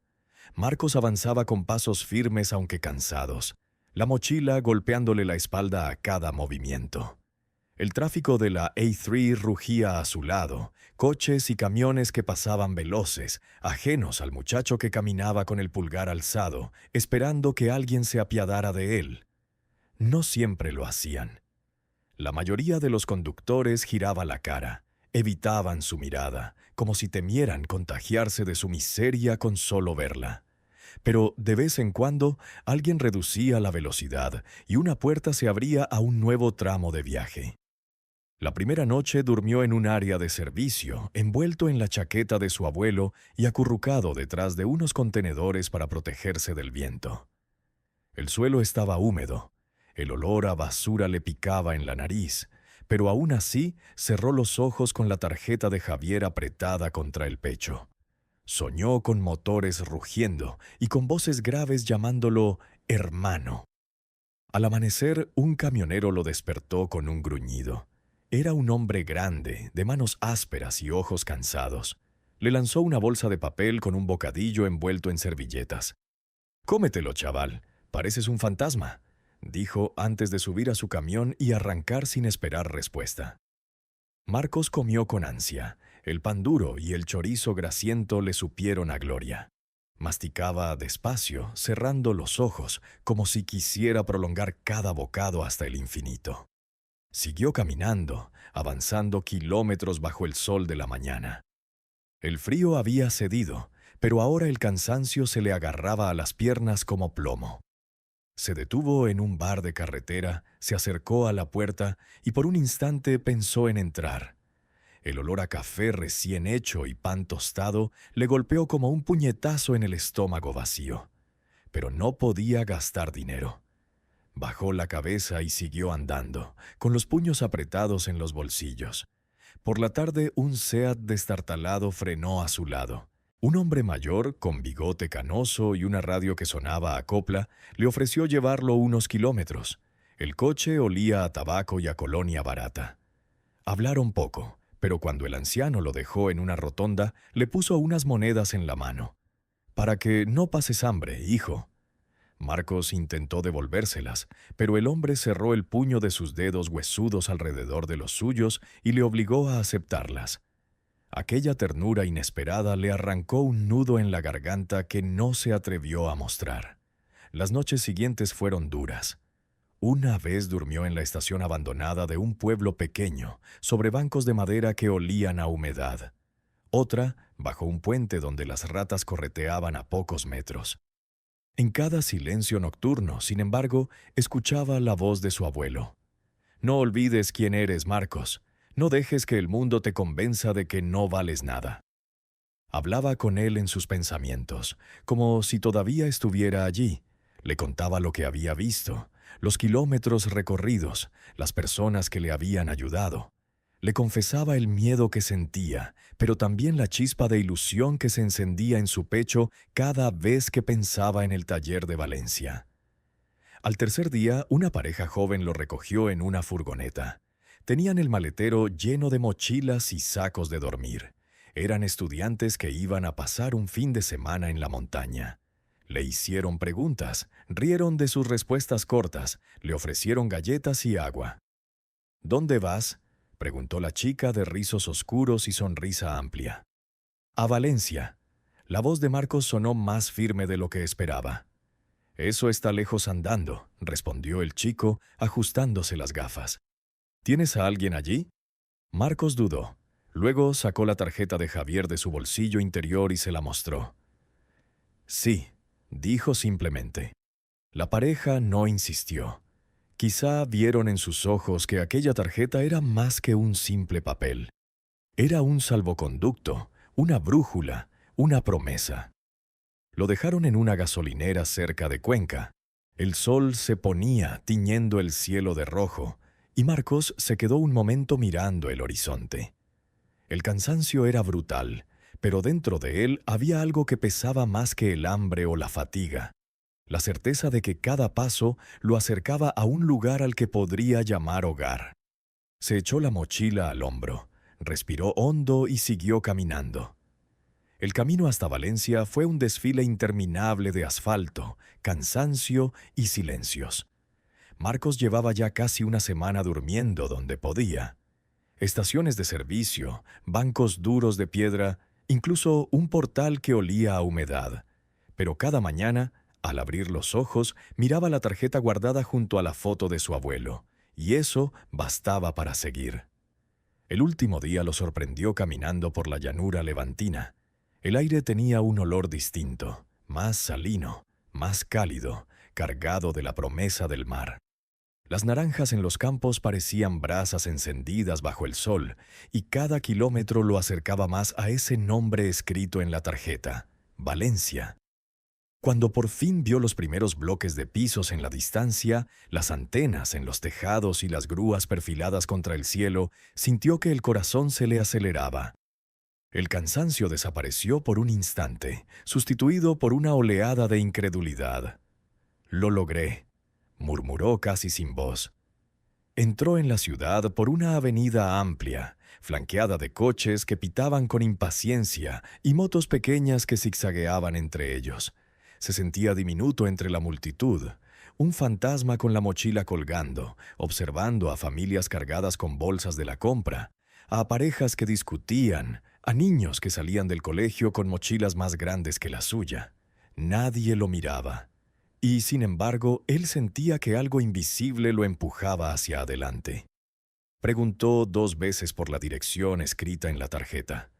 Marcos avanzaba con pasos firmes aunque cansados, la mochila golpeándole la espalda a cada movimiento. El tráfico de la A3 rugía a su lado, coches y camiones que pasaban veloces, ajenos al muchacho que caminaba con el pulgar alzado, esperando que alguien se apiadara de él. No siempre lo hacían. La mayoría de los conductores giraba la cara, evitaban su mirada, como si temieran contagiarse de su miseria con solo verla. Pero de vez en cuando alguien reducía la velocidad y una puerta se abría a un nuevo tramo de viaje. La primera noche durmió en un área de servicio, envuelto en la chaqueta de su abuelo y acurrucado detrás de unos contenedores para protegerse del viento. El suelo estaba húmedo. El olor a basura le picaba en la nariz, pero aún así cerró los ojos con la tarjeta de Javier apretada contra el pecho. Soñó con motores rugiendo y con voces graves llamándolo hermano. Al amanecer, un camionero lo despertó con un gruñido. Era un hombre grande, de manos ásperas y ojos cansados. Le lanzó una bolsa de papel con un bocadillo envuelto en servilletas. «Cómetelo, chaval, pareces un fantasma», dijo antes de subir a su camión y arrancar sin esperar respuesta. Marcos comió con ansia. El pan duro y el chorizo grasiento le supieron a gloria. Masticaba despacio, cerrando los ojos, como si quisiera prolongar cada bocado hasta el infinito. Siguió caminando, avanzando kilómetros bajo el sol de la mañana. El frío había cedido, pero ahora el cansancio se le agarraba a las piernas como plomo. Se detuvo en un bar de carretera, se acercó a la puerta y por un instante pensó en entrar. El olor a café recién hecho y pan tostado le golpeó como un puñetazo en el estómago vacío. Pero no podía gastar dinero. Bajó la cabeza y siguió andando, con los puños apretados en los bolsillos. Por la tarde, un Seat destartalado frenó a su lado. Un hombre mayor, con bigote canoso y una radio que sonaba a copla, le ofreció llevarlo unos kilómetros. El coche olía a tabaco y a colonia barata. Hablaron poco, pero cuando el anciano lo dejó en una rotonda, le puso unas monedas en la mano. para que no pases hambre, hijo». Marcos intentó devolvérselas, pero el hombre cerró el puño de sus dedos huesudos alrededor de los suyos y le obligó a aceptarlas. Aquella ternura inesperada le arrancó un nudo en la garganta que no se atrevió a mostrar. Las noches siguientes fueron duras. Una vez durmió en la estación abandonada de un pueblo pequeño, sobre bancos de madera que olían a humedad. Otra, bajo un puente donde las ratas correteaban a pocos metros. En cada silencio nocturno, sin embargo, escuchaba la voz de su abuelo. «No olvides quién eres, Marcos. No dejes que el mundo te convenza de que no vales nada». Hablaba con él en sus pensamientos, como si todavía estuviera allí. Le contaba lo que había visto, los kilómetros recorridos, las personas que le habían ayudado. Le confesaba el miedo que sentía, pero también la chispa de ilusión que se encendía en su pecho cada vez que pensaba en el taller de Valencia. Al tercer día, una pareja joven lo recogió en una furgoneta. Tenían el maletero lleno de mochilas y sacos de dormir. Eran estudiantes que iban a pasar un fin de semana en la montaña. Le hicieron preguntas, rieron de sus respuestas cortas, le ofrecieron galletas y agua. «¿Dónde vas?», preguntó la chica de rizos oscuros y sonrisa amplia. «A Valencia». La voz de Marcos sonó más firme de lo que esperaba. «Eso está lejos andando», respondió el chico, ajustándose las gafas. «¿Tienes a alguien allí?». Marcos dudó. Luego sacó la tarjeta de Javier de su bolsillo interior y se la mostró. «Sí», dijo simplemente. La pareja no insistió. Quizá vieron en sus ojos que aquella tarjeta era más que un simple papel. Era un salvoconducto, una brújula, una promesa. Lo dejaron en una gasolinera cerca de Cuenca. El sol se ponía tiñendo el cielo de rojo, y Marcos se quedó un momento mirando el horizonte. El cansancio era brutal, pero dentro de él había algo que pesaba más que el hambre o la fatiga. La certeza de que cada paso lo acercaba a un lugar al que podría llamar hogar. Se echó la mochila al hombro, respiró hondo y siguió caminando. El camino hasta Valencia fue un desfile interminable de asfalto, cansancio y silencios. Marcos llevaba ya casi una semana durmiendo donde podía. Estaciones de servicio, bancos duros de piedra, incluso un portal que olía a humedad. Pero cada mañana, al abrir los ojos, miraba la tarjeta guardada junto a la foto de su abuelo, y eso bastaba para seguir. El último día lo sorprendió caminando por la llanura levantina. El aire tenía un olor distinto, más salino, más cálido, cargado de la promesa del mar. Las naranjas en los campos parecían brasas encendidas bajo el sol, y cada kilómetro lo acercaba más a ese nombre escrito en la tarjeta: Valencia. Cuando por fin vio los primeros bloques de pisos en la distancia, las antenas en los tejados y las grúas perfiladas contra el cielo, sintió que el corazón se le aceleraba. El cansancio desapareció por un instante, sustituido por una oleada de incredulidad. «Lo logré», murmuró casi sin voz. Entró en la ciudad por una avenida amplia, flanqueada de coches que pitaban con impaciencia y motos pequeñas que zigzagueaban entre ellos. Se sentía diminuto entre la multitud, un fantasma con la mochila colgando, observando a familias cargadas con bolsas de la compra, a parejas que discutían, a niños que salían del colegio con mochilas más grandes que la suya. Nadie lo miraba. Y, sin embargo, él sentía que algo invisible lo empujaba hacia adelante. Preguntó 2 veces por la dirección escrita en la tarjeta.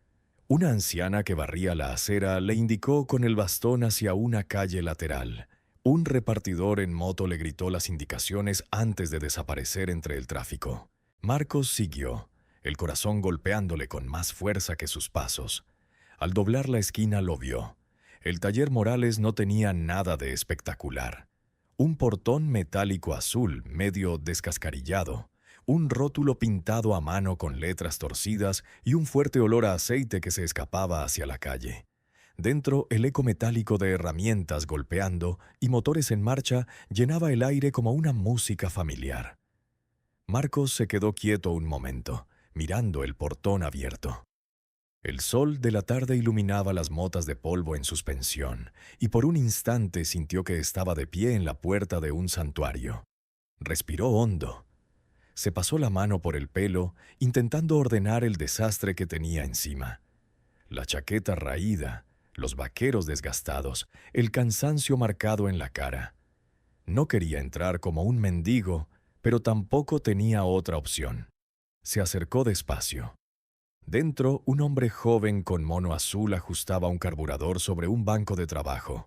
Una anciana que barría la acera le indicó con el bastón hacia una calle lateral. Un repartidor en moto le gritó las indicaciones antes de desaparecer entre el tráfico. Marcos siguió, el corazón golpeándole con más fuerza que sus pasos. Al doblar la esquina lo vio. El taller Morales no tenía nada de espectacular. Un portón metálico azul, medio descascarillado, un rótulo pintado a mano con letras torcidas y un fuerte olor a aceite que se escapaba hacia la calle. Dentro, el eco metálico de herramientas golpeando y motores en marcha llenaba el aire como una música familiar. Marcos se quedó quieto un momento, mirando el portón abierto. El sol de la tarde iluminaba las motas de polvo en suspensión, y por un instante sintió que estaba de pie en la puerta de un santuario. Respiró hondo. Se pasó la mano por el pelo, intentando ordenar el desastre que tenía encima. La chaqueta raída, los vaqueros desgastados, el cansancio marcado en la cara. No quería entrar como un mendigo, pero tampoco tenía otra opción. Se acercó despacio. Dentro, un hombre joven con mono azul ajustaba un carburador sobre un banco de trabajo.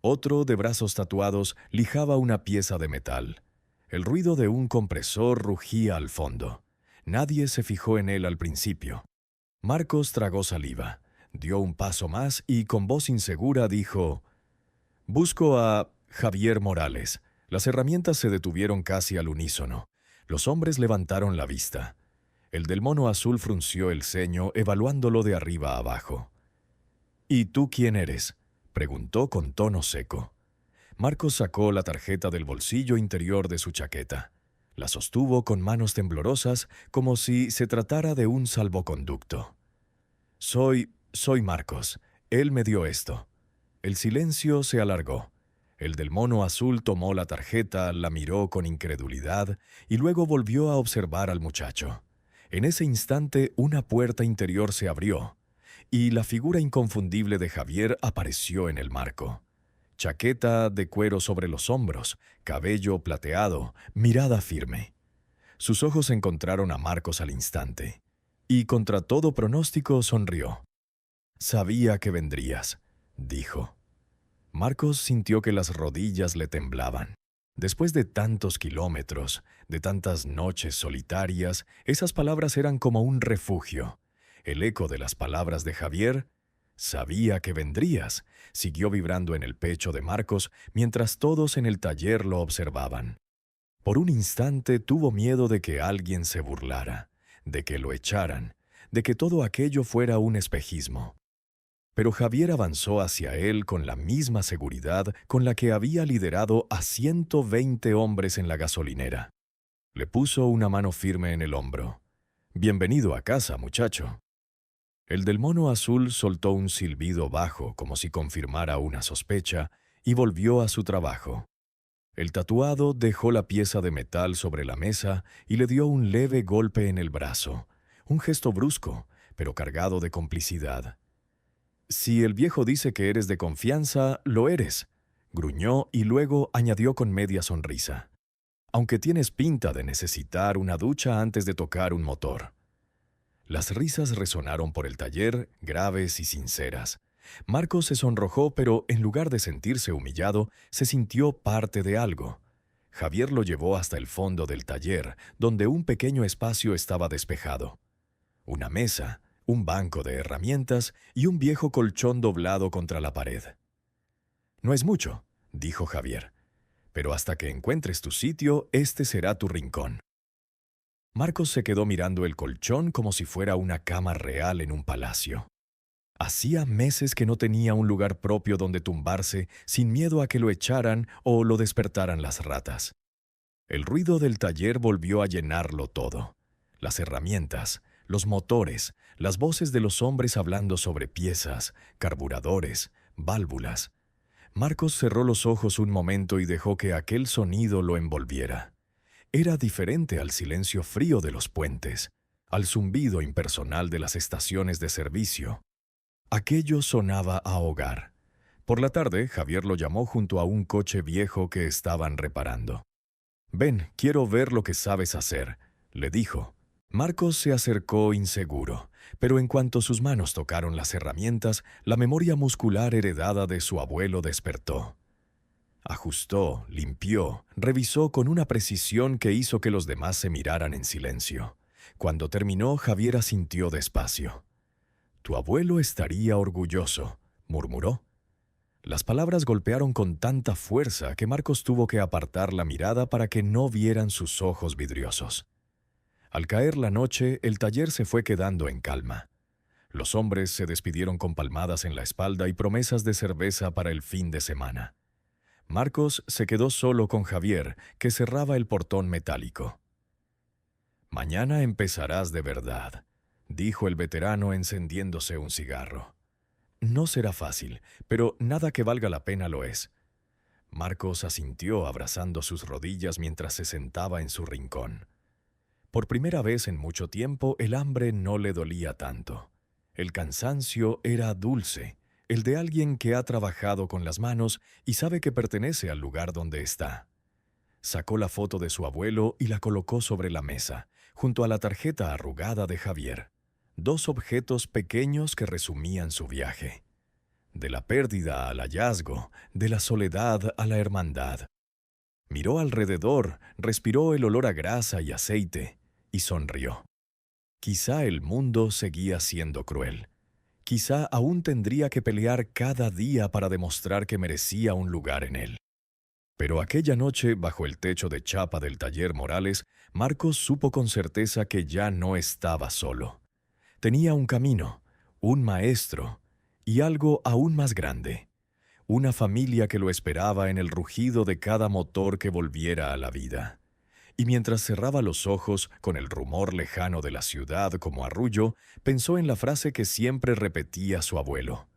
Otro, de brazos tatuados, lijaba una pieza de metal. El ruido de un compresor rugía al fondo. Nadie se fijó en él al principio. Marcos tragó saliva, dio un paso más y con voz insegura dijo: «Busco a Javier Morales». Las herramientas se detuvieron casi al unísono. Los hombres levantaron la vista. El del mono azul frunció el ceño, evaluándolo de arriba a abajo. «¿Y tú quién eres?», preguntó con tono seco. Marcos sacó la tarjeta del bolsillo interior de su chaqueta. La sostuvo con manos temblorosas, como si se tratara de un salvoconducto. Soy Marcos. Él me dio esto». El silencio se alargó. El del mono azul tomó la tarjeta, la miró con incredulidad y luego volvió a observar al muchacho. En ese instante, una puerta interior se abrió y la figura inconfundible de Javier apareció en el marco. Chaqueta de cuero sobre los hombros, cabello plateado, mirada firme. Sus ojos encontraron a Marcos al instante, y contra todo pronóstico sonrió. «Sabía que vendrías», dijo. Marcos sintió que las rodillas le temblaban. Después de tantos kilómetros, de tantas noches solitarias, esas palabras eran como un refugio. El eco de las palabras de Javier, «Sabía que vendrías», siguió vibrando en el pecho de Marcos mientras todos en el taller lo observaban. Por un instante tuvo miedo de que alguien se burlara, de que lo echaran, de que todo aquello fuera un espejismo. Pero Javier avanzó hacia él con la misma seguridad con la que había liderado a 120 hombres en la gasolinera. Le puso una mano firme en el hombro. «Bienvenido a casa, muchacho». El del mono azul soltó un silbido bajo como si confirmara una sospecha y volvió a su trabajo. El tatuado dejó la pieza de metal sobre la mesa y le dio un leve golpe en el brazo, un gesto brusco, pero cargado de complicidad. «Si el viejo dice que eres de confianza, lo eres», gruñó y luego añadió con media sonrisa. «Aunque tienes pinta de necesitar una ducha antes de tocar un motor». Las risas resonaron por el taller, graves y sinceras. Marcos se sonrojó, pero en lugar de sentirse humillado, se sintió parte de algo. Javier lo llevó hasta el fondo del taller, donde un pequeño espacio estaba despejado. Una mesa, un banco de herramientas y un viejo colchón doblado contra la pared. «No es mucho», dijo Javier, «pero hasta que encuentres tu sitio, este será tu rincón». Marcos se quedó mirando el colchón como si fuera una cama real en un palacio. Hacía meses que no tenía un lugar propio donde tumbarse sin miedo a que lo echaran o lo despertaran las ratas. El ruido del taller volvió a llenarlo todo. Las herramientas, los motores, las voces de los hombres hablando sobre piezas, carburadores, válvulas. Marcos cerró los ojos un momento y dejó que aquel sonido lo envolviera. Era diferente al silencio frío de los puentes, al zumbido impersonal de las estaciones de servicio. Aquello sonaba a hogar. Por la tarde, Javier lo llamó junto a un coche viejo que estaban reparando. «Ven, quiero ver lo que sabes hacer», le dijo. Marcos se acercó inseguro, pero en cuanto sus manos tocaron las herramientas, la memoria muscular heredada de su abuelo despertó. Ajustó, limpió, revisó con una precisión que hizo que los demás se miraran en silencio. Cuando terminó, Javier asintió despacio. «Tu abuelo estaría orgulloso», murmuró. Las palabras golpearon con tanta fuerza que Marcos tuvo que apartar la mirada para que no vieran sus ojos vidriosos. Al caer la noche, el taller se fue quedando en calma. Los hombres se despidieron con palmadas en la espalda y promesas de cerveza para el fin de semana. Marcos se quedó solo con Javier, que cerraba el portón metálico. «Mañana empezarás de verdad», dijo el veterano encendiéndose un cigarro. No será fácil, pero nada que valga la pena lo es. Marcos asintió abrazando sus rodillas mientras se sentaba en su rincón. Por primera vez en mucho tiempo el hambre no le dolía tanto. El cansancio era dulce, el de alguien que ha trabajado con las manos y sabe que pertenece al lugar donde está. Sacó la foto de su abuelo y la colocó sobre la mesa, junto a la tarjeta arrugada de Javier. Dos objetos pequeños que resumían su viaje. De la pérdida al hallazgo, de la soledad a la hermandad. Miró alrededor, respiró el olor a grasa y aceite, y sonrió. Quizá el mundo seguía siendo cruel. Quizá aún tendría que pelear cada día para demostrar que merecía un lugar en él. Pero aquella noche, bajo el techo de chapa del taller Morales, Marcos supo con certeza que ya no estaba solo. Tenía un camino, un maestro y algo aún más grande. Una familia que lo esperaba en el rugido de cada motor que volviera a la vida. Y mientras cerraba los ojos, con el rumor lejano de la ciudad como arrullo, pensó en la frase que siempre repetía su abuelo.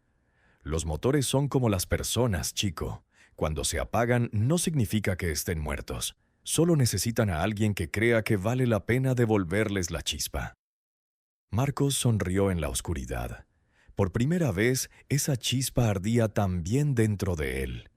Los motores son como las personas, chico. Cuando se apagan no significa que estén muertos. Solo necesitan a alguien que crea que vale la pena devolverles la chispa. Marcos sonrió en la oscuridad. Por primera vez, esa chispa ardía también dentro de él.